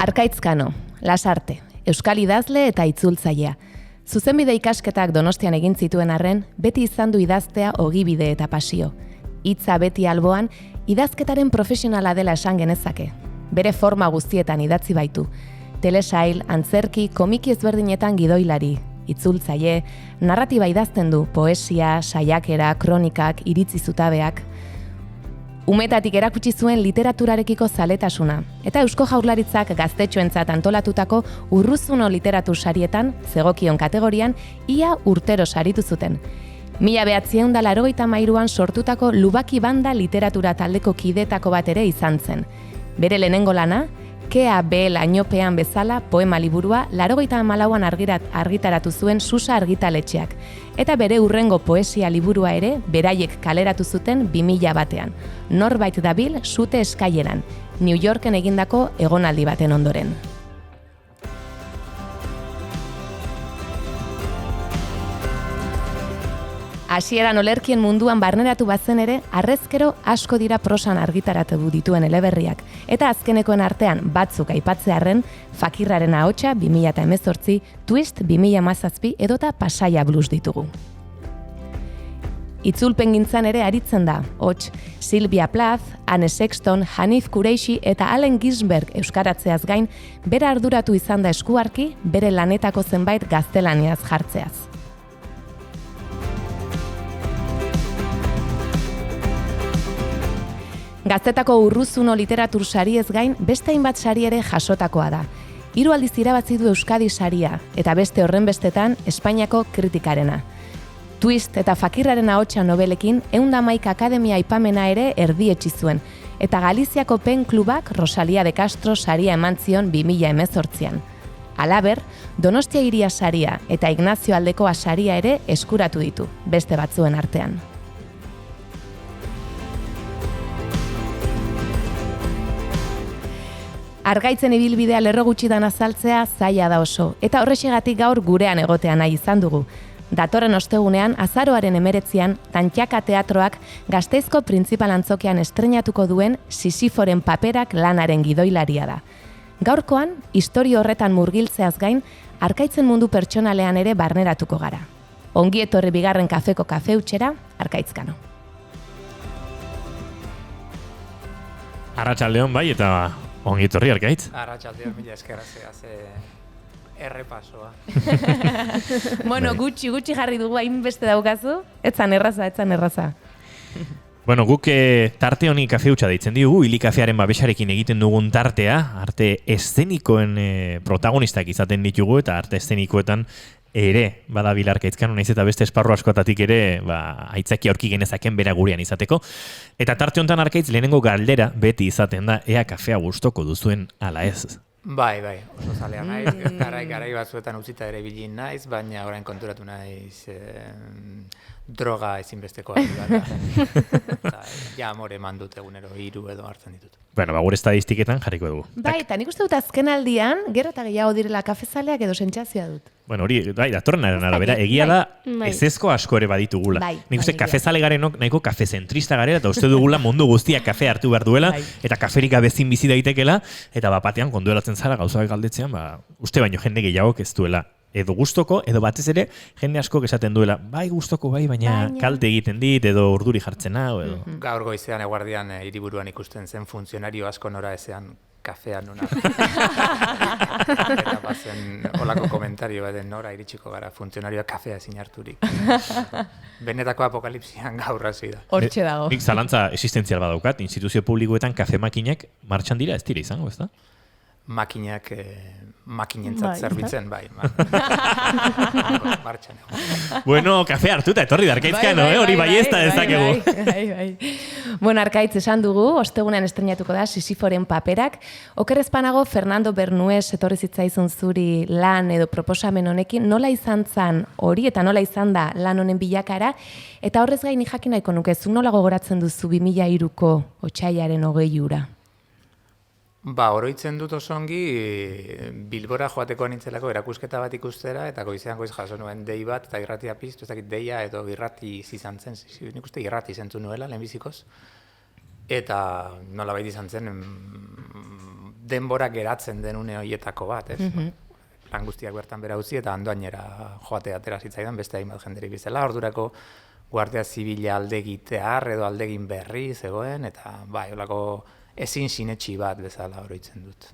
Arkaitz Kano, Lasarte, euskal idazle eta itzultzailea. Zuzenbide ikasketak Donostian egin zituen arren, beti izan du idaztea ogibide eta pasio. Hitza beti alboan, idazketaren profesionala dela esan genezake. Bere forma guztietan idatzi baitu. Telesail, antzerki, komiki ezberdinetan gidoilari, itzultzaile, narratiba idazten du, poesia, saiakera, kronikak, iritzi zutabeak. Umetatik erakutsi zuen literaturarekiko zaletasuna, eta Eusko Jaurlaritzak gaztetxoentzat antolatutako Urruzuno literatur sarietan, zegokion kategorian, ia urtero saritu zuten. 1983an sortutako Lubaki Banda literatura taldeko kidetako bat ere izan zen. Bere lehenengo lana, Kea B. Lainopean bezala poema liburua 84an argitaratu zuen Susa argitaletxeak, eta bere hurrengo poesia liburua ere beraiek kaleratu zuten 2001an. Norbait dabil sute eskaileran, New Yorken egindako egonaldi baten ondoren. Hasieran olerkien munduan barneratu bazen ere, harrezkero asko dira prosan argitaratu dituen eleberriak, eta azkenekoen artean batzuk aipatzearren, Fakirraren ahotsa 2018, Twist 2017 edota Pasaia Blues ditugu. Itzulpengintzan ere aritzen da, hots, Sylvia Plath, Anne Sexton, Hanif Kureishi eta Allen Ginsberg euskaratzeaz gain, bere arduratu izan da eskuarki, bere lanetako zenbait gaztelaniaz jartzeaz. Gaztetako Urruzuno literatur sariez gain, beste hainbat sari ere jasotakoa da. 3 aldiz irabazi du Euskadi saria, eta beste horrenbestetan Espainiako kritikarena. Twist eta Fakirraren ahotsa nobelekin 111 akademia aipamena ere erdietsi zuen, eta Galiziako Pen Klubak Rosalia de Castro saria eman zion 2018an. Halaber, Donostia Hiria saria eta Ignacio Aldekoa saria ere eskuratu ditu, beste batzuen artean. Argaitzen ibilbidea lerro gutxidan azaltzea zaila da oso, eta horrexegatik gaur gurean egotea nahi izan dugu. Datorren ostegunean, azaroaren 19an, Tantxaka Teatroak Gasteizko Printzipal Antzokian estreinatuko duen Sisiforen paperak lanaren gidoilaria da. Gaurkoan, istorio horretan murgiltzeaz gain, Arkaitzen mundu pertsonalean ere barneratuko gara. Ongi etorri bigarren kafeko kafeutxera, Arkaitz Kano. Arratsaldeon bai, eta ongi etorri Arkaitz. Arratsaldeon, mila esker errepasoa. Bueno, gutxi jarri dugu hainbeste daukazu, etzan erraza. Bueno, guk tarte honi kafeutxa deitzen diogu, Ili Kafearen babesarekin egiten dugun tartea, arte eszenikoen protagonistak izaten ditugu, eta arte eszenikoetan ere badabil Arkaitz Kano, naiz eta beste esparru askotatik ere aitzaki aurki genezaken bera gurean izateko. Eta tarte honetan Arkaitz lehenengo galdera beti izaten da, ea kafea gustoko duzuen ala ez. Bai, oso zalea naiz, garai batzuetan utzita ere bilin naiz, baina orain konturatu naiz droga ezinbestekoa da. Ja amore eman dut egunero 3 edo hartzen ditut. Bueno, gure estadistiketan jarriko dugu. Bai, eta nik uste dut azken aldian, gero eta gehiago direla kafezaleak edo sentsazioa dut. Bueno, hori, datorrenaren arabera, egia da ezezko asko ere baditugula. Nik uste kafezale garenok nahiko kafezentrista garela, eta uste dugula mundu guztiak kafe hartu behar duela, eta kaferik gabezin bizi daitekela, eta batean konduelatzen zara gauzak galdetzean, uste baino jende gehiagok ez duela edo gustoko, edo batez ere, jende askok esaten duela, bai gustoko, baina kalte egiten dit, edo urduri jartzen hau, edo. Gaur goizean eguardian hiriburuan ikusten zen funtzionario asko nora ezean kafean nuna. Eta bazen olako komentario baden nora iritsiko gara, funtzionarioa kafea ezin harturik. Benetako apokalipsian gaur hasi da. Hortxe dago. Nik zalantza existentzial badaukat, instituzio publikoetan kafe makinak martxan dira ez dira izango, ez da? Makinak makinentzat zerbitzen, bai. Martxan. Bueno, kafe hartuta etorri da Arkaitz Kano, hori bai ez da dezakegu. Bai. Bueno, Arkaitz esan dugu, ostegunean estreinatuko da Sisiforen paperak. Okerrezpanago Fernando Bernuez etorri zitzaizun zuri lan edo proposamen honekin, nola izan zan hori eta nola izan da lan honen bilakara, eta horrez gain jakin nahiko nuke, zu nola gogoratzen duzu 2003ko otsailaren 20 ura? Oroitzen dut osongi Bilbora joateko nintzelako erakusketa bat ikustera, eta goizean goiz jaso nuen dei bat, eta irratia piztu, ez dakit deia edo irrati izan zen, nik uste irrati zentu nuela, lehenbizikoz, eta nolabait izan zen denbora geratzen den une horietako bat, ez? Lan guztiak bertan bera utzi, eta andoainera joatea atera zitzaidan, beste hainbat jenderik bizela, ordurako Guardia Zibila aldegitear edo aldegin berri zegoen, eta holako ezin sinetxi bat bezala oroitzen dut.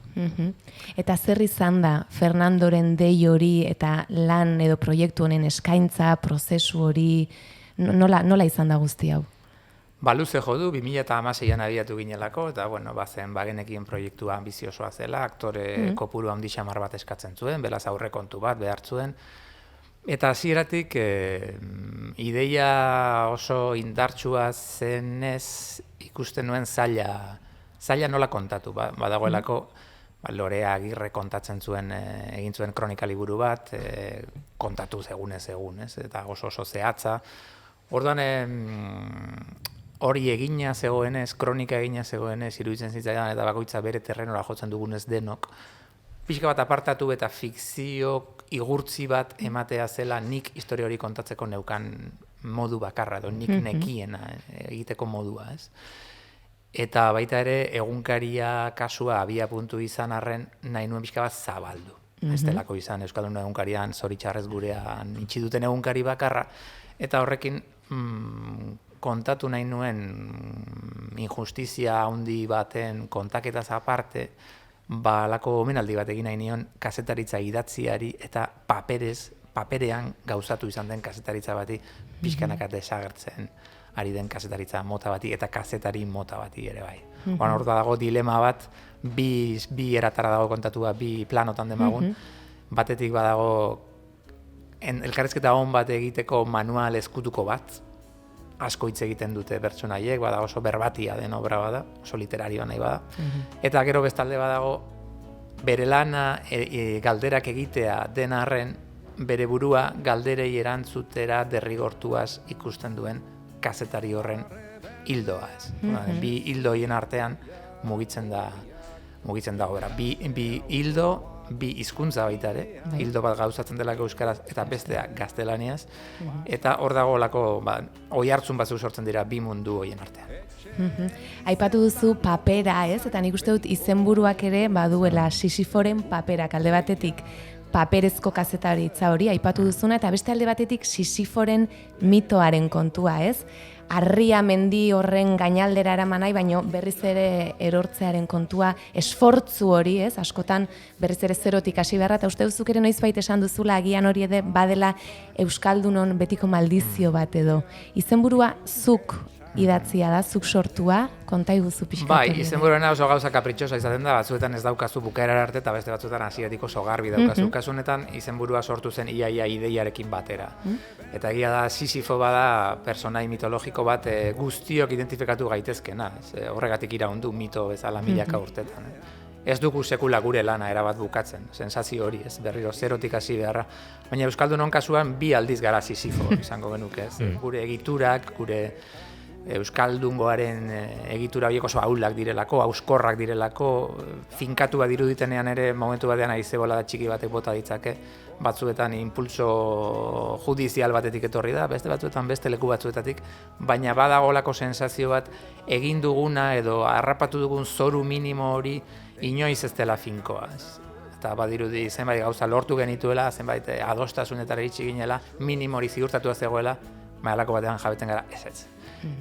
Eta zer izan da Fernandoren dei hori eta lan edo proiektu honen eskaintza, prozesu hori, nola izan da guzti hau? Luze jo du, 2016an abiatu ginelako, eta bazen bagenekien proiektua ambiziosoa zela, aktore kopuru handi xamar bat eskatzen zuen, belaz aurrekontu bat behar zuen, eta hasieratik ideia oso indartsua zenez ikusten nuen zaila nola kontatu, badagoelako Lorea Agirre kontatzen zuen, egin zuen kronika liburu bat, kontatu egunez egun, eta oso zehatza. Orduan hori egina zegoenez, kronika egina zegoenez, iruditzen zitzaidan, eta bakoitza bere terrenora jotzen dugunez denok, pixka bat apartatu eta fikzio igurtzi bat ematea zela nik historia hori kontatzeko neukan modu bakarra, edo nik nekiena egiteko modua, ez? Eta baita ere, egunkaria kasua abia puntu izan arren, nahi nuen pixka bat zabaldu. Ez delako izan, Euskaldun egunkarian zoritxarrez gurean itxi duten egunkari bakarra, eta horrekin kontatu nahi nuen injustizia handi baten kontaketaz aparte, alako omenaldi bat egin nahi nion kazetaritza idatziari eta paperean gauzatu izan den kazetaritza bati pixkanaka desagertzen ari den kazetaritza mota bati eta kazetari mota bati ere bai. Hor dago dilema bat, bi eratara dago kontatua, bi planotan demagun, batetik badago elkarrezketa on bat egiteko manual eskutuko bat, asko hitz egiten dute pertsonaiek, bada oso berbatia den obra bada, oso literarioa nahi bada. Eta gero bestalde badago, bere lana galderak egitea den arren, bere burua galderei erantzutera derrigortuaz ikusten duen kazetari horren hildoa, ez. Bi hildo hien artean mugitzen da obra. Bi hildo, bi hizkuntza baita ere, hildo bat gauzatzen delako euskaraz eta bestea gaztelaniaz, eta hor dago lako, oihartzun batzuk sortzen dira bi mundu horien artean. Aipatu duzu papera, ez? Eta nik uste dut izenburuak ere baduela Sisiforen paperak, alde batetik paperezko kazetaritza hori aipatu duzuna, eta beste alde batetik Sisiforen mitoaren kontua, ez? Harria mendi horren gainaldera eraman nahi, baino berriz ere erortzearen kontua, esfortzu hori, ez? Askotan berriz ere zerotik hasi beharra, eta uste duzuk ere noizbait esan duzula, agian hori ere badela Euskaldunon betiko maldizio bat edo. Izenburua zuk idatzia da, zuk sortua, konta iguzu pixkatu. Bai, izenburuena oso gauza kapritxosa izaten da, batzuetan ez daukazu bukaerara arte, eta beste batzuetan hasieratik oso garbi daukazu. Kasu honetan izenburua sortu zen iaia ideiarekin batera. Eta egia da, Sisifo bada personai mitologiko bat guztiok identifikatu gaitezkena. Horregatik iraundu mito bezala milaka urtetan. Ez dugu sekula gure lana erabat bukatzen, sensazio hori, ez berriro zerotik hasi beharra. Baina Euskaldunon kasuan bi aldiz gara Sisifo izango genuke, ez. Gure egiturak, gure Euskaldungoaren egitura horiek oso ahulak direlako, auskorrak direlako, finkatua diruditenean ere momentu batean haizebola da txiki batek bota ditzake, batzuetan impulso judizial batetik etorri da, beste batzuetan beste leku batzuetatik, baina badagolako sensazio bat egin duguna edo harrapatu dugun zoru minimo hori inoiz ez dela finkoa. Eta badirudi zenbait gauza lortu genituela, zenbait adostasunetara iritsi ginela, minimo hori ziurtatua zegoela, halako batean jabeten gara ez.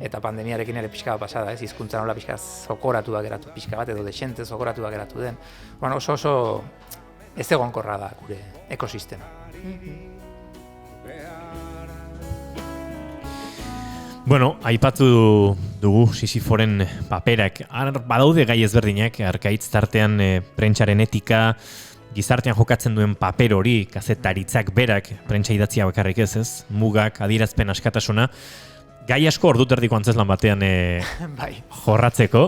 Eta pandemiarekin ere pixka bat pasada, ez? Hizkuntza nola pixka zokoratua geratu pixka bat, edo desente zokoratua geratu den. Bueno, oso ez egonkorra da gure ekosistema. Bueno, aipatu dugu Sisiforen paperak. Badaude gai ezberdinak, arkaitz tartean prentsaren etika, gizartean jokatzen duen paper hori, kazetaritzak berak, prentsa idatzia bakarrik ez, mugak, adierazpen askatasuna, gai asko orduterdiko antzeslan batean jorratzeko.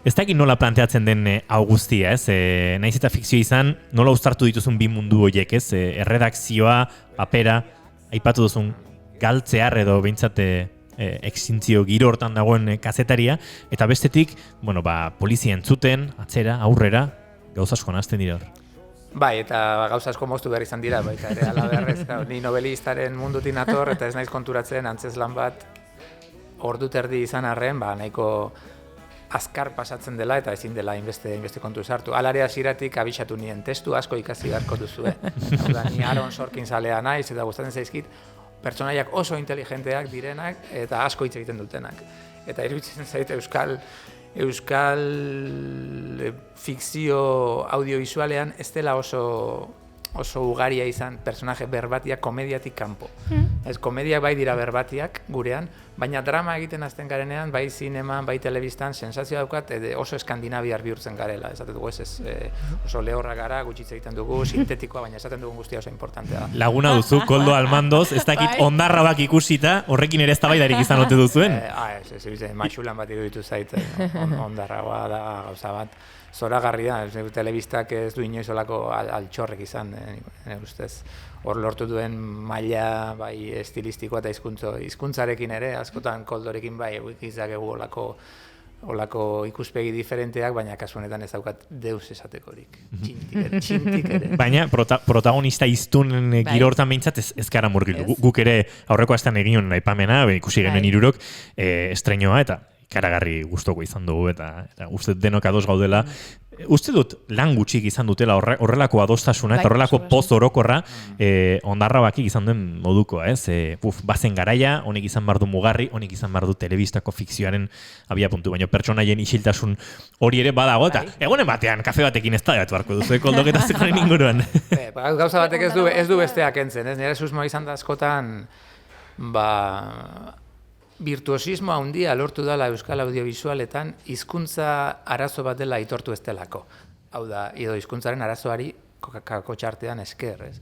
Ez dakit nola planteatzen den hau guztia, ez? Naiz eta fikzio izan, nola uztartu dituzun bi mundu horiek, ez? Erredakzioa, papera, aipatu duzun galtzear edo behintzat extintzio giro hortan dagoen kazetaria, eta bestetik, polizia entzuten, atzera, aurrera, gauza asko nazten dira hor. Bai, eta gauza asko moztu behar izan dira, baita ere, ala beharrez, ni nobelistaren mundutin ator, eta ez naiz konturatzen antzeslan bat ordu terdi izan arren, nahiko azkar pasatzen dela eta ezin dela inbeste kontu sartu. Alare hasieratik abisatu nien, testu asko ikasi beharko duzue. Ni Aaron Sorkin zalea naiz eta gustatzen zaizkit, pertsonaiak oso inteligenteak direnak eta asko hitz egiten dutenak. Eta iruditzen zait euskal fikzio audiovisualean ez dela oso ugaria izan personaje berbatiak komediatik kanpo. Ez komediak bai dira berbatiak gurean, baina drama egiten hasten garenean, bai zineman, bai telebistan, sensazioa daukat oso eskandinaviar bihurtzen garela. Esaten dugu oso lehorra gara, gutxitze egiten dugu, sintetikoa, baina esaten dugun guztia oso importantea da. Laguna duzu, Koldo Almandoz, ez dakit ondarrabak ikusita, horrekin ere eztabaidarik izan ote duzuen? Maixulan bat iruditu zait, ondarraba da gauza bat. Zoragarria, telebistak ez du inoiz olako altxorrek izan, ustez. Hor lortu duen maila bai estilistikoa eta hizkuntzarekin ere, askotan Koldorekin bai izakegu olako ikuspegi diferenteak, baina kasu honetan ez daukat deus esatekorik. Txintik ere. Baina protagonista iztun giro hortan behintzat ez gara murgildu. Guk ere aurreko astean egin aipamena, ikusi genuen hirurok estreinoa eta karagarri gustoko izan dugu eta uste denok ados gaudela. Uste dut lan gutxik izan dutela horrelako adostasuna eta horrelako poz orokorra ondarrabakik izan duen modukoa, ez? Bazen garaia, honek izan bardu mugarri, honek izan bardu telebistako fikzioaren abiapuntu, baina pertsonaien isiltasun hori ere badago, eta egonen batean kafe batekin ez da beharko duzu, Koldoketa zekoaren inguruan. Gauza batek ez du besteak entzen, ez? Nire susmoa izan da askotan, virtuosismo handia lortu dela euskal audiovisualetan hizkuntza arazo bat dela aitortu ez delako. Hau da, edo hizkuntzaren arazoari kakotxartean esker, ez?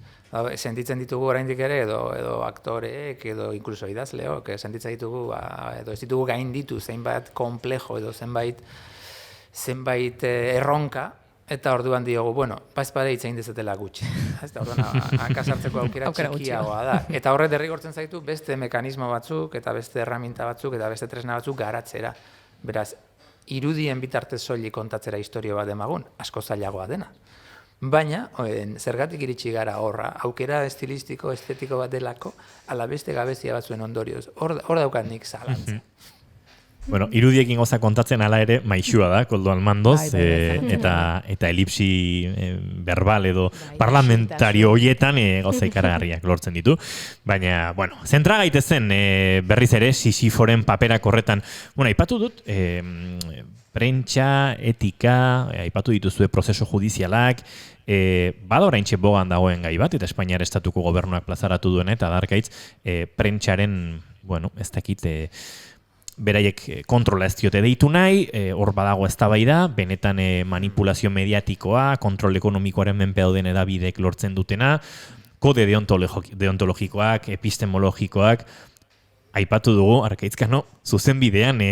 Sentitzen ditugu oraindik ere, edo aktoreek, edo inkluso idazleok, sentitzen ditugu, edo ez ditugu gainditu zenbait komplejo edo zenbait erronka, eta orduan diogu, pare hitz egin dezatela gutxi. Eta orduan, hankasartzeko aukera txikiagoa da. Eta horret derrigortzen zaitu beste mekanismo batzuk, eta beste erraminta batzuk, eta beste tresna batzuk garatzera. Beraz, irudien bitartez soilik kontatzera historio bat demagun, asko zailagoa dena. Baina, zergatik iritsi gara horra, aukera estilistiko, estetiko bat delako, ala beste gabezia batzuen ondorioz. Hor daukat nik zalantza. Irudiekin goza kontatzen ala ere maixua da, Koldo Almandoz, eta elipsi verbal edo parlamentario horietan goza ikaragarriak lortzen ditu. Baina, zentra gaitezen berriz ere, Sisiforen paperak horretan, aipatu dut, prentsa, etika, aipatu dituzue prozeso judizialak, bada oraintxe bogan dagoen gai bat, eta Espainiar estatuko gobernuak plazaratu duena, eta darkaitz, prentsaren, ez dakit, beraiek kontrola ez diote deitu nahi, hor badago eztabaida, benetan manipulazio mediatikoa, kontrol ekonomikoaren menpe dauden hedabidek lortzen dutena, kode deontologikoak, epistemologikoak, aipatu dugu, Arkaitzkano, zuzenbidean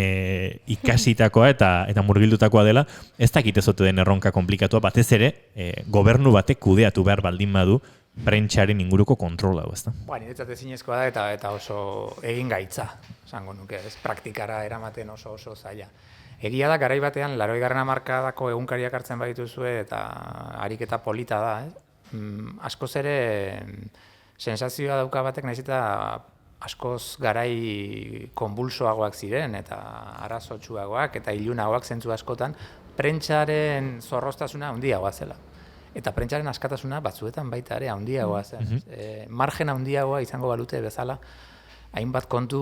ikasitakoa eta murgildutakoa dela, ez dakit ezote den erronka komplikatua, batez ere, gobernu batek kudeatu behar baldin badu, prentsaren inguruko kontrola du, ezta? Niretzat ezinezkoa da eta oso egin gaitza, esango nuke, ez praktikara eramaten oso zaila. Egia da, garai batean, 80. hamarkadako egunkariak hartzen badituzue eta ariketa polita da, askoz ere sensazioa dauka batek nahiz eta askoz garai konbulsoagoak ziren eta arazotsuagoak eta ilunagoak zentzu askotan, prentsaren zorroztasuna handiagoa zela. Eta prentsaren askatasuna batzuetan baita ere handiagoa zen. Margen handiagoa izango balute bezala, hainbat kontu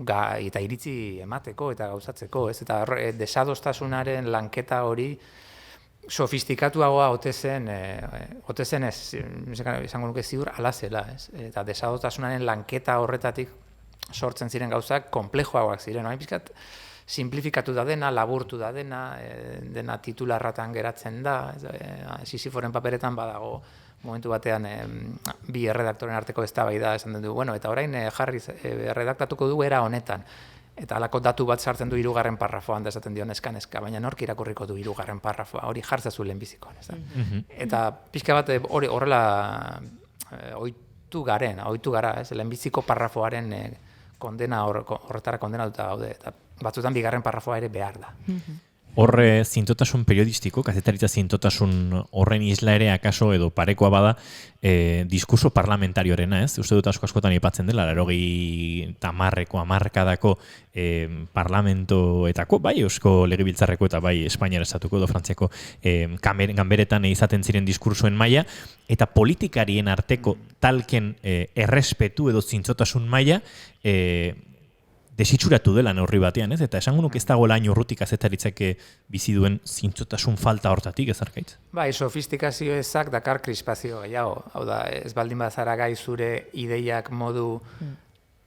eta iritzi emateko eta gauzatzeko, ez? Eta desadostasunaren lanketa hori sofistikatuagoa ote zen ez, izango nuke ziur, ala zela, ez? Eta desadostasunaren lanketa horretatik sortzen ziren gauzak konplejoagoak ziren. Hain pizkat, simplifikatu da dena, laburtu da dena titularratan geratzen da, Sisiforen paperetan badago momentu batean bi erredaktoren arteko eztabaida esan du, eta orain jarriz erredaktatuko du era honetan. Eta halako datu bat sartzen du 3. parrafoan da esaten dio neska, baina nork irakurriko du 3. parrafoa, hori jartzazu lehenbizikoan. Eta pixka bat horrela ohitu gara, lehenbiziko parrafoaren horretara kondenatuta gaude, eta batzutan bigarren parrafoa ere behar da. Horre zintotasun periodistiko, kazetaritza zintotasun horren isla ere akaso edo parekoa bada diskurso parlamentarioarena, ez? Uste dut askotan aipatzen dela, 80ko hamarkadako parlamentoetako, bai Eusko Legebiltzarreko eta bai Espainiar Estatuko edo Frantziako ganberetan izaten ziren diskursoen maila, eta politikarien arteko talken errespetu edo zintzotasun maila desitxuratu dela neurri batean, ez? Eta esango nuke ez dago lain urrutik kazetaritzak bizi duen zintzotasun falta hortatik, ez Arkaitz? Bai, sofistikazio ezak dakar krispazio gehiago. Hau da, ez baldin bazara gai zure ideiak modu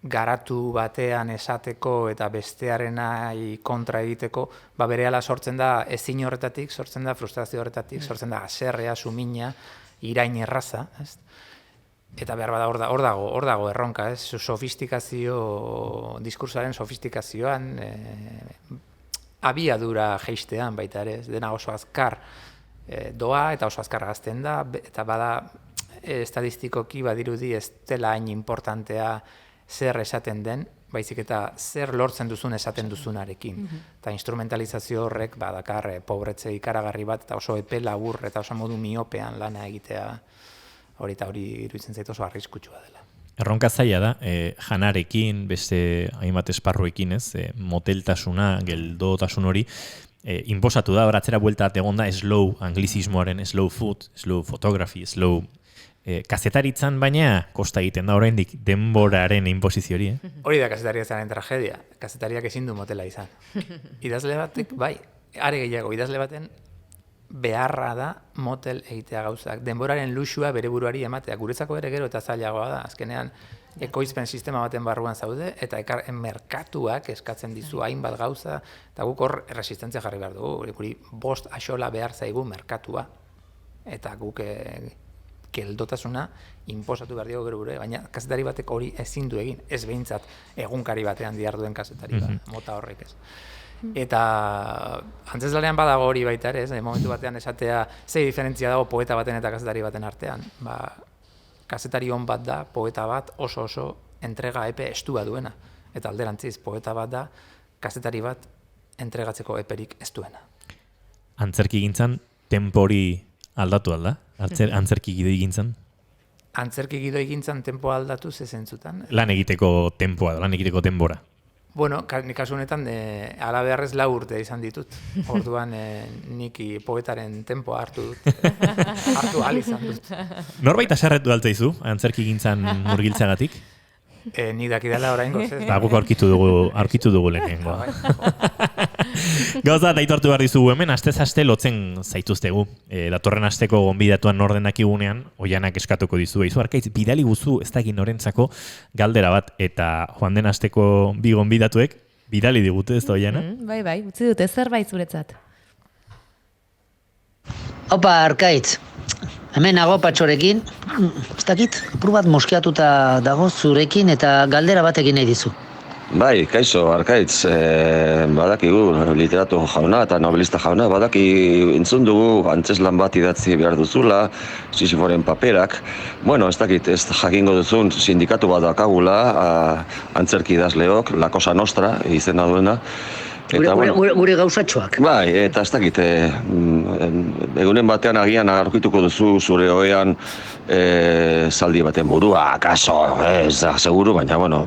garatu batean esateko eta bestearenai kontra egiteko, berehala sortzen da ezin horretatik, sortzen da frustrazio horretatik, sortzen da haserrea, sumina, irain erraza, ez? Eta behar bada hor dago erronka, ez? Sofistikazio, diskursoaren sofistikazioan, abiadura jeistean baita ere, dena oso azkar doa eta oso azkar gazten da, eta bada estadistikoki badirudi ez dela hain importantea zer esaten den, baizik eta zer lortzen duzun esaten duzunarekin. Eta instrumentalizazio horrek badakar pobretze ikaragarri bat, eta oso epe labur eta oso modu miopean lana egitea, hori iruditzen zait oso arriskutsua dela. Erronka zaila da, janarekin, beste hainbat esparruekin, ez, moteltasuna, geldotasun hori, inposatu da, atzera buelta egonda slow anglizismoaren, slow food, slow photography, slow kazetaritzan, baina kosta egiten da oraindik denboraren inposizio hori. Hori da kazetaritzaren tragedia, kazetariak ezin du motela izan. Idazle batek, bai, are gehiago, idazle baten beharra da motel egitea gauzak. Denboraren luxua bere buruari ematea. Guretzako ere gero eta zailagoa da. Azkenean, ekoizpen sistema baten barruan zaude, eta merkatuak eskatzen dizu hainbat gauza, eta guk hor resistentzia jarri behar dugu. Guri 5 axola behar zaigu merkatua. Eta guk geldotasuna inposatu behar dugu gero gure, baina kazetari batek hori ezin du egin. Ez behintzat egunkari batean diharduen kazetari bat, mota horrek ez. Eta antzezlanean badago hori baita ere, momentu batean esatea ze diferentzia dago poeta baten eta kazetari baten artean. Kazetari on bat da, poeta bat oso entrega epe estua duena. Eta alderantziz, poeta bat da, kazetari bat entregatzeko eperik ez duena. Antzerki gintzan, tempo hori aldatu alda? Antzerki gidoi gintzan? Antzerki gidoi gintzan tempoa aldatu zezentzutan. Lan egiteko tempoa, lan egiteko denbora. Bueno, nik kasu honetan, ala beharrez 4 urte izan ditut. Orduan nik poetaren tempoa hartu ahal izan dut. Norbait haserretu altzaizu, antzerki gintzan murgiltzagatik? Nik dakidala oraingoz ez. Guk aurkitu dugu lehenengo. Gauza, aitortu behar dizugu hemen, astez aste lotzen zaituztegu. Datorren asteko gonbidatuan nordenak igunean, oianak eskatuko dizu. Eizu Arkaitz, bidali guzu ez da egin norentzako galdera bat, eta joan den asteko bi gonbidatuek, bidali digute ez da oiana? Bai, utzi dute, zerbait zuretzat. Opa, Arkaitz, hemen nago Patxorekin, ez dakit, apur bat moskeatuta dago zurekin eta galdera batekin nahi dizu. Bai, kaixo, Arkaitz, badakigu literato jauna eta novelista jauna, badaki entzun dugu antzeslan bat idatzi behar duzula, Sisiforen paperak. Bueno, ez dakit, ez jakingo duzun sindikatu bat dakagula, antzerki idazleok, La Cosa Nostra izena duena. Gure gauzatxoak. Bai, eta ez dakit, egunen batean agian aurkituko duzu zure oean zaldi baten burua, akaso, ez da, seguru, baina, bueno,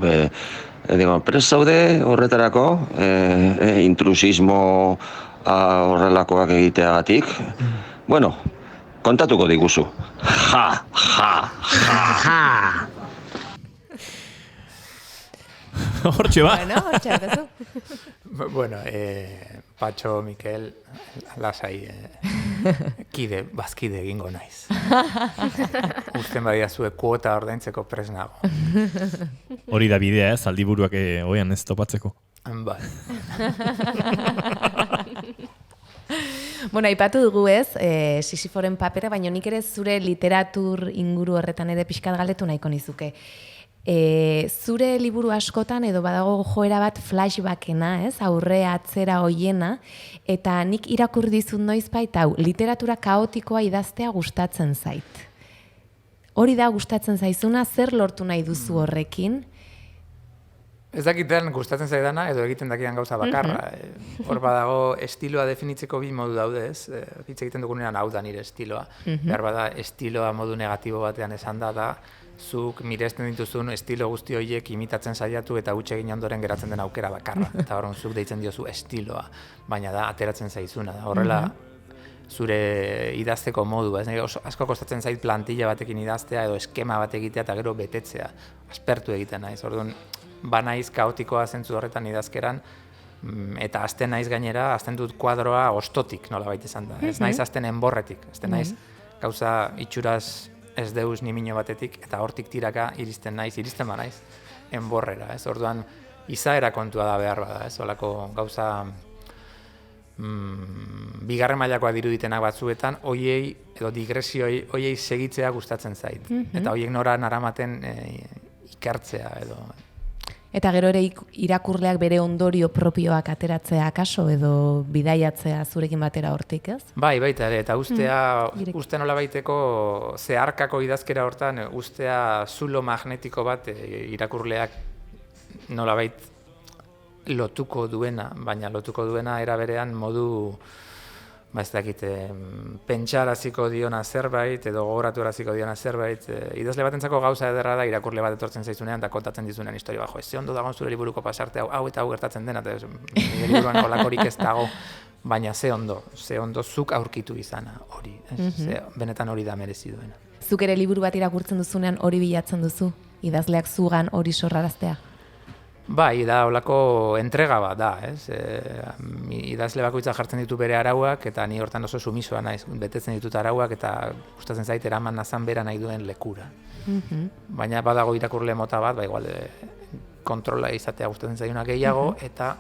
prest zaude horretarako, intrusismo horrelakoak egiteagatik. Bueno, kontatuko diguzu. Ja. Hortxe ba. Bueno, Patxo, Mikel, lasai, bazkide egingo naiz. Uzten badia zue kuota ordaintzeko prest nago. Hori da bidea, zaldiburuak oian ez topatzeko. Bai. Bueno, aipatu dugu ez, Sisiforen papera, baina nik ere zure literatur inguru horretan ere pixkat galdetu nahiko nizuke. Zure liburu askotan edo badago joera bat flashbackena, ez? Aurrea atzera hoiena, eta nik irakur dizut noizbait hau, literatura kaotikoa idaztea gustatzen zait. Hori da gustatzen zaizuna, zer lortu nahi duzu horrekin? Ez dakiten gustatzen zaidana edo egiten dakidan gauza bakarra. Hor badago estiloa definitzeko bi modu daude, ez? Hitz egiten dugunean hau da nire estiloa. Behar bada estiloa modu negatibo batean esan da zuk miresten dituzun estilo guzti horiek imitatzen saiatu eta huts egin ondoren geratzen den aukera bakarra. Eta horren zuk deitzen diozu estiloa, baina da ateratzen zaizuna. Horrela zure idazteko modua. Asko kostatzen zait plantilla batekin idaztea edo eskema bat egitea eta gero betetzea. Aspertu egiten naiz. Orduan, banaiz kaotikoa zentzu horretan idazkeran, eta azten naiz gainera, azten dut kuadroa ostotik nolabait izan da. Ez naiz azten enborretik, azten naiz gauza itxuraz ez deus ni mino batetik, eta hortik tiraka iristen banaiz enborrera. Ez orduan, izaera kontua da behar bada, ez olako gauza bigarren mailakoa diruditenak batzuetan, hoiei edo digresioi hoiei segitzea gustatzen zait. Eta hoiek nora naramaten ikertzea edo. Eta gero ere irakurleak bere ondorio propioak ateratzea akaso edo bidaiatzea zurekin batera hortik, ez? Bai, baita ere, eta uste nola baiteko zeharkako idazkera hortan, ustea zulo magnetiko bat irakurleak nolabait lotuko duena, baina lotuko duena era berean modu ez dakit, pentsaraziko diona zerbait, edo gogoraturaziko diona zerbait. Idazle batentzako gauza ederra da irakurle bat etortzen zaizunean eta kontatzen dizunean historia bajo. Ez ondo dagoen zure liburuko pasarte hau eta hau gertatzen dena, eta nire liburuan holakorik ez dago, baina ze ondo zuk aurkitu izana hori. Benetan hori da merezi duena. Zuk ere liburu bat irakurtzen duzunean hori bilatzen duzu? Idazleak zugan hori sorraraztea? Bai, da holako entrega bat da, ez? Idazle bakoitza jartzen ditu bere arauak eta ni hortan oso sumisoa naiz, betetzen ditut arauak eta gustatzen zait eraman nazan bera nahi duen lekura. Baina badago irakurle mota bat, igual kontrola izatea gustatzen zaiona gehiago eta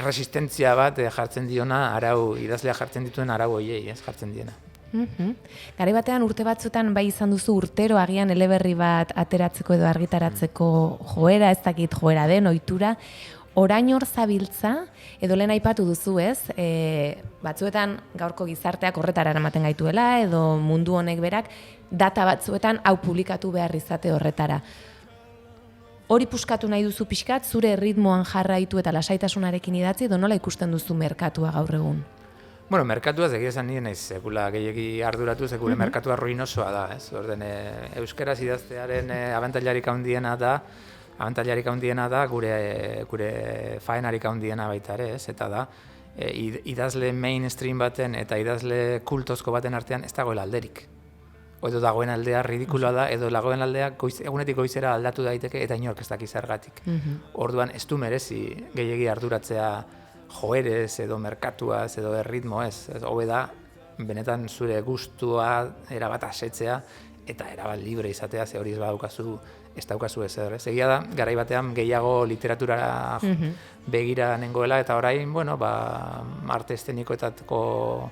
resistentzia bat jartzen diona idazlea jartzen dituen arau horiei, ez jartzen diena. Garai batean urte batzuetan bai izan duzu urtero agian eleberri bat ateratzeko edo argitaratzeko joera, ez dakit joera den, ohitura, orain hor zabiltza, edo lehen aipatu duzu, ez? Batzuetan gaurko gizarteak horretara eramaten gaituela, edo mundu honek berak, data batzuetan hau publikatu behar izate horretara. Hori puskatu nahi duzu pixkat, zure ritmoan jarraitu eta lasaitasunarekin idatzi, edo nola ikusten duzu merkatua gaur egun? Bueno, merkatuaz egia esan nire naiz sekula gehiegi arduratu, sekule merkatua ruinosoa da, ez? Orden, euskaraz idaztearen abantailarik handiena da gure faenarik handiena baita ere, ez? Eta da, idazle mainstream baten eta idazle kultozko baten artean ez dagoela alderik. Edo dagoen aldea ridikuloa da, edo dagoen aldea egunetik goizera aldatu daiteke eta inork ez daki zergatik. Orduan ez du merezi gehiegi arduratzea joerez edo merkatuaz edo erritmo ez. Hobe da, benetan zure gustua erabat asetzea eta erabat libre izatea, ze hori ez daukazu ezer. Egia da, garai batean gehiago literaturara begira nengoela eta orain, arte eszenikoetako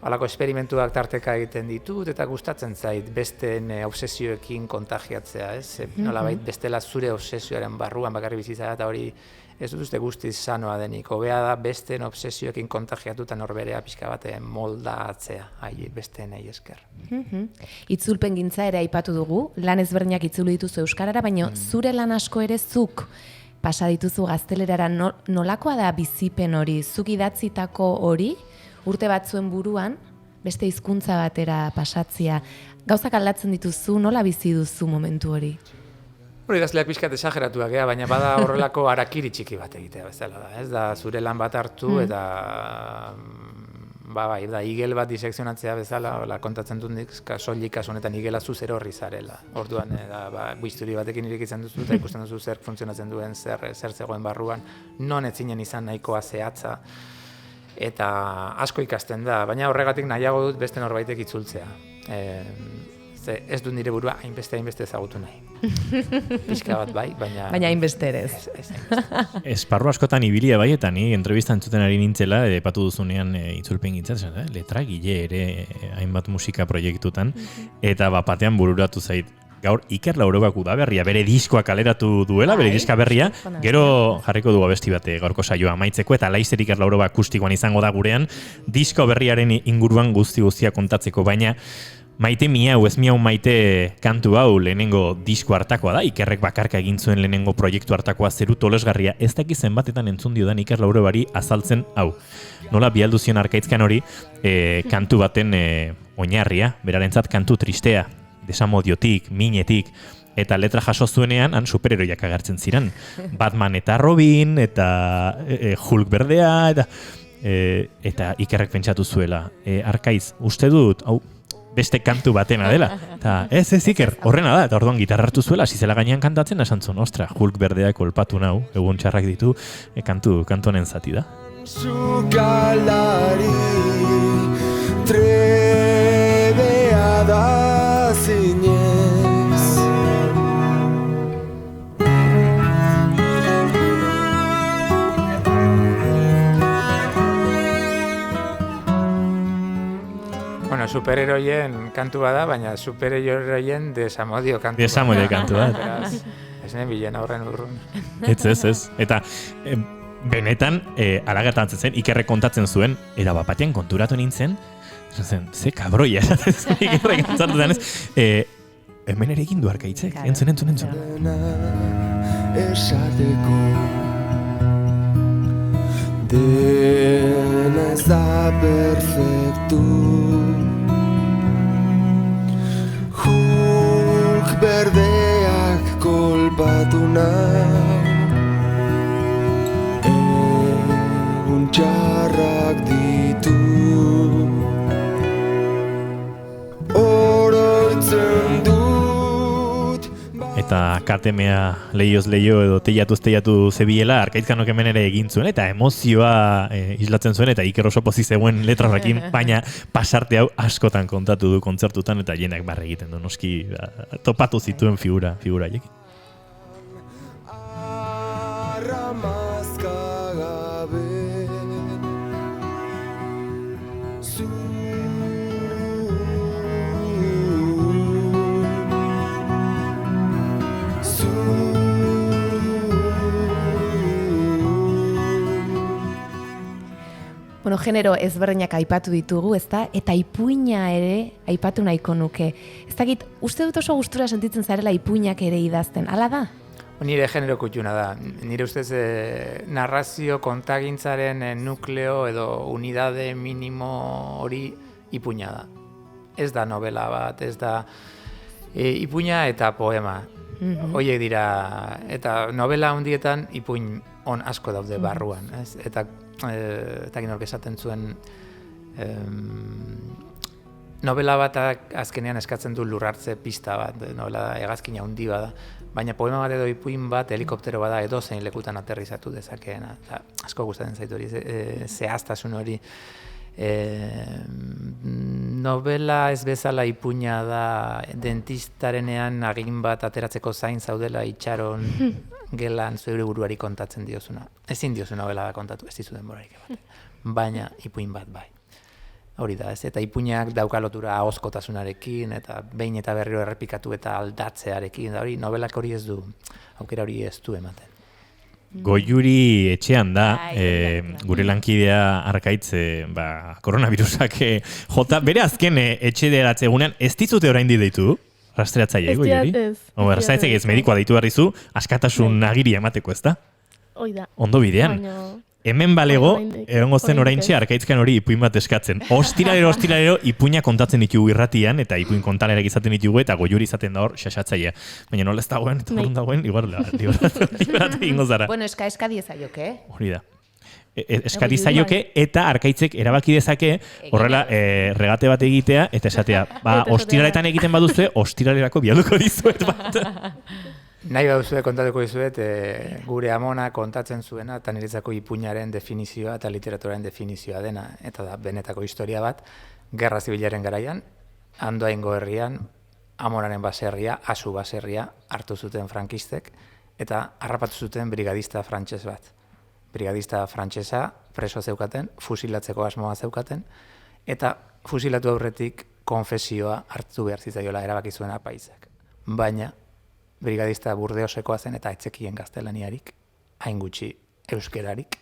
halako esperimentuak tarteka egiten ditut eta gustatzen zait besteen obsesioekin kontagiatzea, ez? Nolabait bestela zure obsesioaren barruan bakarrik bizitza eta hori ez dut uste guztiz sanoa denik. Hobea da besteen obsesioekin kontagiatuta norberea pixka bat moldatzea, besteen nahi esker. Itzulpen gintza ere aipatu dugu, lan ezberdinak itzuli dituzu euskarara, baina zure lan asko ere zuk pasa dituzu gaztelerara. Nolakoa da bizipen hori, zuk idatzitako hori, urte batzuen buruan, beste hizkuntza batera pasatzea. Gauzak aldatzen dituzu, nola bizi duzu momentu hori? Idazleak pixkat esageratuak, baina bada horrelako harakiri txiki bat egitea bezala da. Ez da zure lan bat hartu eta da igel bat disekzionatzea bezala, kontatzen dut nik, soilik kasu honetan igela zu zer horri zarela. Orduan, bisturi batekin irekitzen duzu eta ikusten duzu zer funtzionatzen duen, zer zegoen barruan, non ez zinen izan nahikoa zehatza. Eta asko ikasten da, baina horregatik nahiago dut beste norbaitek itzultzea. Ez dut nire burua hainbeste ezagutu nahi. Pixka bat bai, baina... Baina hainbeste ere ez. Esparru askotan ibilia bai, eta ni entrevista entzuten ari nintzela, epatu duzunean itzulpen gintzen, letragile ere hainbat musika proiektutan, eta batean bururatu zait. Gaur Iker Laurogak udaberria, bere diskoa kaleratu duela, bere diska berria, gero jarriko dugu abesti bat gaurko saioa amaitzeko, eta laizer Iker Laurogak akustikoan izango da gurean, disko berriaren inguruan guztia kontatzeko, baina Maite miau, ez miau maite kantu hau lehenengo disko hartakoa da, Ikerrek bakarka egin zuen lehenengo proiektu hartakoa Zeru tolesgarria, ez daki zenbatetan entzun diodan Iker Laurobari azaltzen hau. Nola bialdu zion Arkaitzkan hori kantu baten oinarria, berarentzat kantu tristea, desamodiotik, minetik, eta letra jaso zuenean han superheroiak agertzen ziren. Batman eta Robin, eta Hulk berdea, eta Ikerrek pentsatu zuela. Arkaitz, uste dut, hau, beste kantu batena dela. Eta ez Iker, horrena da, eta orduan gitarra hartu zuela, zizela gainean kantatzen, esan zuen, ostra, Hulk berdeak kolpatu nau, egun txarrak ditu, kantu honen zati da. Sukalari trebea da zinez. Bueno, superheroien kantu bada, baina superheroien desamodio kantu. Desamodio kantu bat. Ez nen bilen aurren urrun. Ez. Eta benetan, ala gertatzen zen, Ikerrek kontatzen zuen, era bapatean konturatu nintzen, zen, ze kabroia, Ikerrek kontatzen denez, hemen ere egin du Arkaitzek, entzun. Esateko dena ez da perfektu, Hulk berdeak kolpatu nau, egun txarrak ditu, oroitzen dut. Eta KTMa leioz leio edo teiatuz teiatu zebiela, Arkaitzkanok hemen ere egin zuen, eta emozioa islatzen zuen, eta Iker oso pozik zegoen letra horrekin, baina pasarte hau askotan kontatu du kontzertutan, eta jenak barre egiten du, noski topatu zituen figura hiekin. Arramazka gabe Bueno, genero ezberdinak aipatu ditugu, ezta? Eta ipuina ere aipatu nahiko nuke. Ez dakit, uste dut oso gustura sentitzen zarela ipuinak ere idazten, hala da? Nire genero kutxuna da. Nire ustez narrazio kontagintzaren nukleo edo unidade minimo hori ipuina da. Ez da novela bat, ez da ipuina eta poema. Horiek dira, eta novela handietan ipuin on asko daude barruan. Ez? Eta ginork esaten zuen novela batak azkenean eskatzen du lurrartze pista bat, novela hegazkina handi bada, baina poema bat edo ipuin bat helikoptero bada edozein lekutan aterrizatu dezakeena. Eta asko gustatzen zaitu hori, zehaztasun hori. Novela ez bezala ipuina da dentistarenean agin bat ateratzeko zain zaudela itxaron gelan zure buruari kontatzen diozuna. Ezin diozu novela da kontatu, ez dizu denborarik bat. Baina ipuin bat bai. Hori da, ez? Eta ipuinak dauka lotura ahozkotasunarekin eta behin eta berriro errepikatu eta aldatzearekin. Da hori novelak hori ez du, aukera hori ez du ematen. Goiuri etxean da, gure lankidea Arkaitz, koronavirusak jota, bere azken etxederatze egunean, ez dizute oraindi deitu? Rastreatzaile, Goiuri? Rastreatzaile ez medikoa deitu barrizu, askatasun agiria emateko, ez da? Oida. Ondo bidean. Hemen balego, egongo zen oraintxe Arkaitzkan hori ipuin bat eskatzen. Ostiralero ipuina kontatzen ditugu irratian, eta ipuin kontalerak izaten ditugu, eta Goiuri izaten da hor xaxatzailea. Baina nola ez dagoen, eta horren dagoen, igual liberatu egingo zara. Bueno, eska diezaioke, Hori da. Eska diezaioke, eta Arkaitzek erabaki dezake, horrela regate bat egitea, eta esatea, ostiraletan egiten baduzue, ostiralerako bialduko dizuet bat. Nahi baduzue kontatuko dizuet, gure amona kontatzen zuena, eta niretzako ipuinaren definizioa eta literaturaren definizioa dena, eta da benetako historia bat, Gerra Zibilaren garaian, Andoaingo herrian, amonaren baserria, Asu baserria hartu zuten frankistek, eta harrapatu zuten brigadista frantses bat. Brigadista frantsesa preso zeukaten, fusilatzeko asmoa zeukaten, eta fusilatu aurretik konfesioa hartu behar zitzaiola erabaki zuen apaizak. Baina, brigadista burdeosekoa zen eta etzekien gaztelaniarik, hain gutxi euskerarik,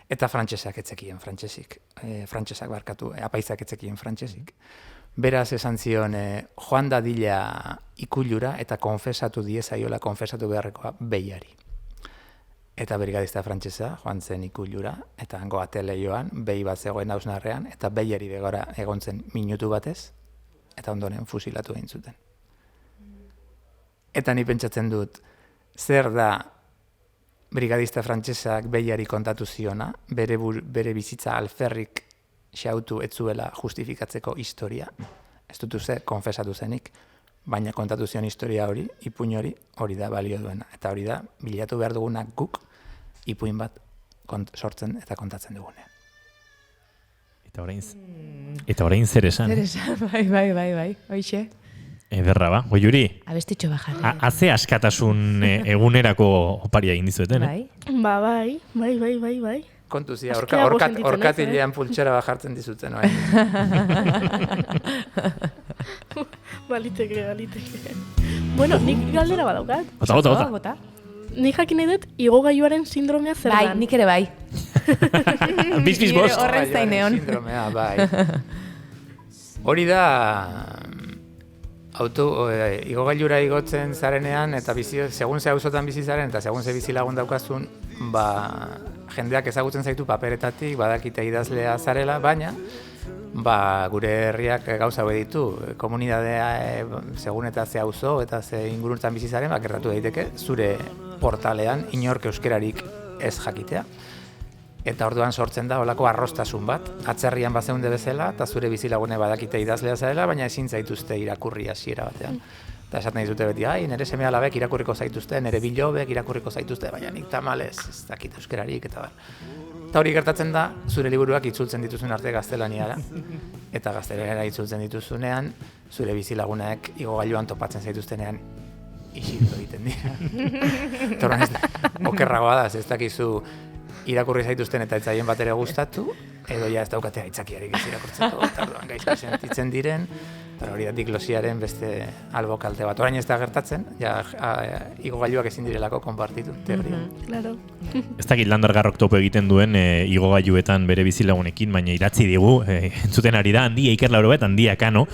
eta frantsesak etzekien frantsesik, frantsesak barkatu, apaizak etzekien frantsesik. Beraz esan zion, joan dadila ikullura eta konfesatu diezaiola konfesatu beharrekoa behiari. Eta brigadista frantsesa joan zen ikullura, eta hango ateleioan, behi bat zegoen hausnarrean, eta behiari begora egon zen minutu batez, eta ondoren fusilatu egin zuten. Eta ni pentsatzen dut, zer da brigadista frantsesak behiari kontatu ziona, bere bizitza alferrik xautu etzuela justifikatzeko historia, ez dut uste konfesatu zenik, baina kontatu zion historia hori, ipuin hori da balio duena. Eta hori da, bilatu behar dugunak guk, ipuin bat sortzen eta kontatzen dugunean. Eta orain zer esan? Zer esan, bai, hoixe. Ederra ba, Goiuri? Abestitxo bajarri. Haze askatasun egunerako oparia egin dizueten, Bai. Bai. Kontuzia, orkatilean pultsera bajartzen dizuten, bai. Baliteke. Bueno, nik galdera badaukat. Bota. Nik jakin nahi dut igogailuaren sindromea zer Bai, dan. nik ere bai. Biz bost. Horren zaineon. Sindromea, bai. Hori da, igogailura igotzen zarenean, eta segun ze auzotan bizi zaren, eta segun ze bizi lagun daukazun, jendeak ezagutzen zaitu paperetatik, badakite idazlea zarela, baina gure herriak gauza hau ditu, komunidadea segun eta ze auzo eta ze ingurunetan bizi zaren, gertatu daiteke zure portalean inork euskerarik ez jakitea. Eta orduan sortzen da holako arrostasun bat, atzerrian bazeunde bezala, eta zure bizilagune badakite idazlea zarela, baina ezin zaituzte irakurri hasiera batean. Eta esaten dizute beti, nire seme alabek irakurriko zaituzte, nire bilobek irakurriko zaituzte, baina nik tamalez ez dakit euskerarik, eta Eta hori gertatzen da, zure liburuak itzultzen dituzun arte gaztelaniara. Eta gaztelaniara itzultzen dituzunean, zure bizilagunak igogailuan topatzen zaituztenean isildu egiten dira. Torren okerragoa da, ez dakizu irakurri zaituzten eta ez zaien bat ere gustatu, edo ja ez daukatea aitzakiarik ez irakurtzeko, eta orduan gaizki sentitzen diren, eta hori da diglosiaren beste albo kalte bat. Orain ez da gertatzen, igogailuak ezin direlako konpartitu, teoria. Claro. Ez dakit Landergarrok topo egiten duen igogailuetan bere bizilagunekin, baina idatzi digu, entzuten ari da, handia Iker Laurobet, handia Kano,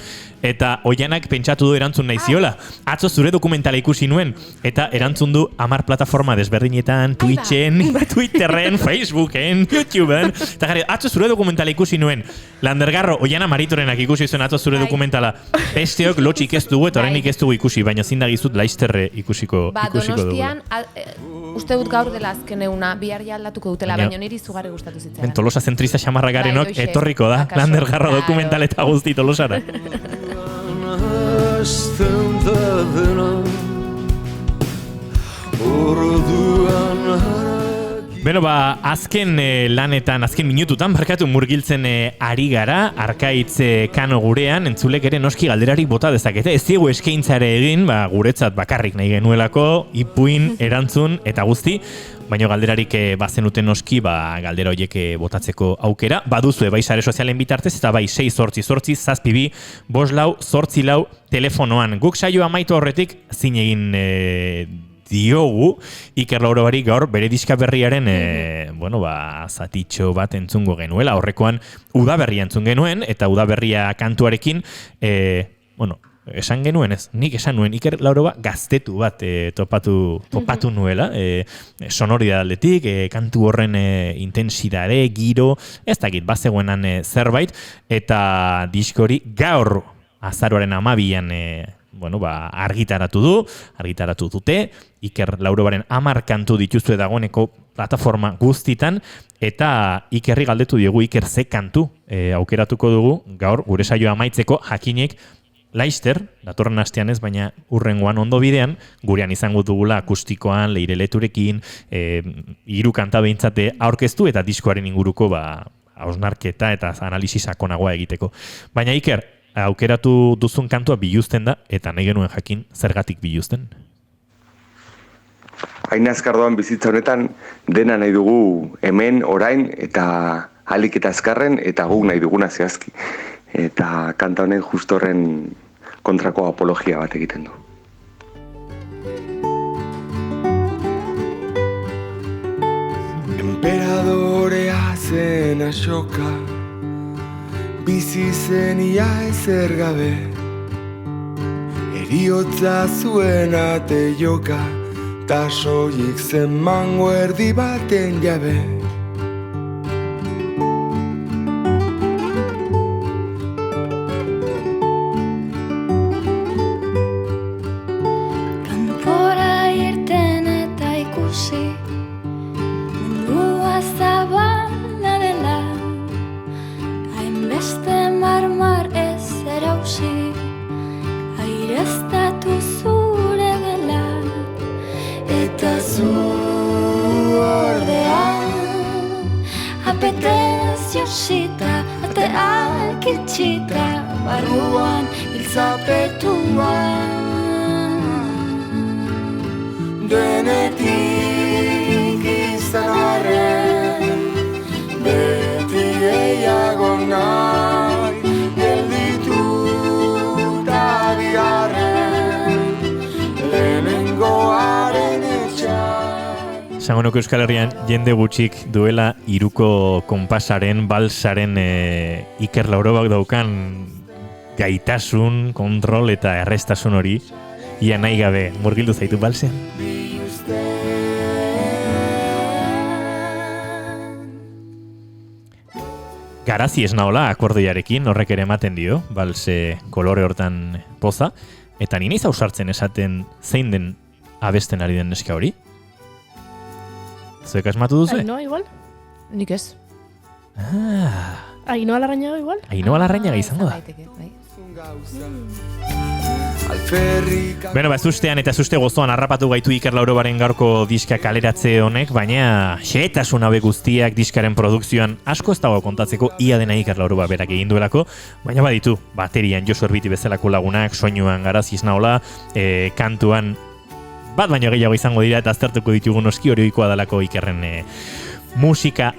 eta Oianak pentsatu du erantzun nahi ziola. Atzo zure dokumentala ikusi nuen, eta erantzun du 10 plataforma desberdinetan, Twitchen, Twitterren, Facebooken, YouTubeen, eta gari, atzo zure dokumentala ikusi nuen. Landergarro, Oiana Maritorenak ikusi zuen atzo zure dokumentala. Besteok lotxik ez dugu eta horrenik ez dugu ikusi, baina zindagizut Laisterre ikusiko dugu. Donostian, uste dut gaur dela azken euna, bihar ja aldatuko dutela, baina niri izugarri gustatu zitzaidan. Tolosa zentrista xamarra garenok etorriko da, Landergarro dokumental eta guzti Tolosara. Beno, azken lanetan, azken minututan, barkatu murgiltzen ari gara, Arkaitz Kano gurean, entzulek ere noski galderarik bota dezakete. Ez diegu eskaintzare egin, guretzat bakarrik nahi genuelako, ipuin, erantzun eta guzti, baina galderarik bazenuten noski, galdera horiek botatzeko aukera. Baduzue, bai sare sozialen bitartez, eta bai 688 zazpibi, 54 telefonoan. Guk saioa amaitu horretik, zin egin diogu, Iker Laurobari gaur bere diska berriaren zatitxo bat entzungo genuela. Horrekoan udaberria entzun genuen, eta udaberria kantuarekin, esan genuen ez, nik esan nuen Iker Lauroba gaztetu bat topatu nuela, sonoridaletik, kantu horren intensidade, giro, ez dakit, bazegoenan zerbait, eta diskori gaur azaroaren 12an argitaratu dute, Iker Laurobaren 10 kantu dituzue dagoeneko plataforma guztitan, eta Ikerri galdetu diogu Iker ze kantu aukeratuko dugu, gaur gure saioa amaitzeko jakinek Laister, datorren astean ez, baina urrengoan ondo bidean, gurean izango dugula akustikoan, Leire Leturekin, 3 kanta behintzate aurkeztu eta diskoaren inguruko hausnarketa eta analisi sakonagoa egiteko. Baina Iker, aukeratu duzun kantua biluzten da, eta nahi genuen jakin zergatik biluzten. Hain azkardoan bizitza honetan dena nahi dugu hemen, orain, eta ahalik eta azkarren, eta guk nahi duguna zehazki. Eta kanta honen justo horren kontrako apologia bat egiten du. Enperadorea zen Ashoka, bizi zenia ezer gabe, eriotza zuen ate joka, ta soilik zen mango erdi baten jabe. Kanpora irten eta ikusi, mundua zabala dela, hainbeste marmar ez erausi, aireztatu zure gela, eta zu ordea, apetez josita, ateak itxita, barruan hiltzapetuan. Denetik izan arren, beti gehiago nahi, geldituta bigarren, lehenengoaren etxai. Esango nuke Euskal Herrian jende gutxik duela hiruko konpasaren, balsaren Iker Laurobak daukan gaitasun, kontrol eta errestasun hori, ia nahi gabe murgildu zaitu balsean. Garazi ez naola akordearekin horrek ere ematen dio, balse kolore hortan poza, eta ni naiz ausartzen esaten zein den abesten ari den neska hori? Zuek asmatu duzu? Ainhoa igual? Nik ez. Ainhoa Larrañaga igual? Ainhoa Larrañaga izango da. Beno, zustean eta zuste gozoan harrapatu gaitu Iker Laurobaren gaurko diska kaleratze honek, baina xehetasun hauek guztiak diskaren produkzioan asko ez dago kontatzeko, ia dena Iker Lauroba berak egin duelako, baina baditu, baterian Josu Erbiti bezalako lagunak, soinuan Garazi ez naola, kantuan bat baino gehiago izango dira eta aztertuko ditugu noski hori ohikoa dalako Ikerren musika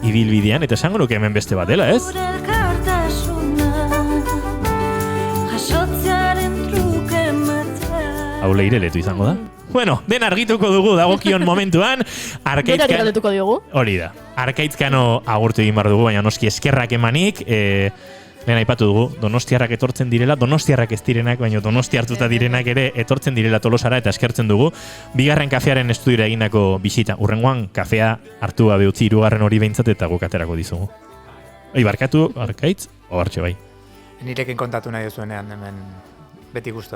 ibilbidean, eta esango nuke hemen beste bat dela, ez? Hau leireletu izango da. Bueno, den argituko dugu dagokion momentuan. Hori da. Arkaitzkano agurtu egin behar dugu, baina noski eskerrak emanik. Lehen aipatu dugu, donostiarrak etortzen direla, donostiarrak ez direnak, baina donosti hartuta direnak ere etortzen direla Tolosara eta eskertzen dugu. Bigarren kafearen estudiora egindako bisita. Urrengoan kafea hartu gabe utzi hirugarren hori behintzat eta guk aterako dizugu. Barkatu, Arkaitz, ohartxe bai. Nirekin kontatu nahi duzuenean hemen beti guztua.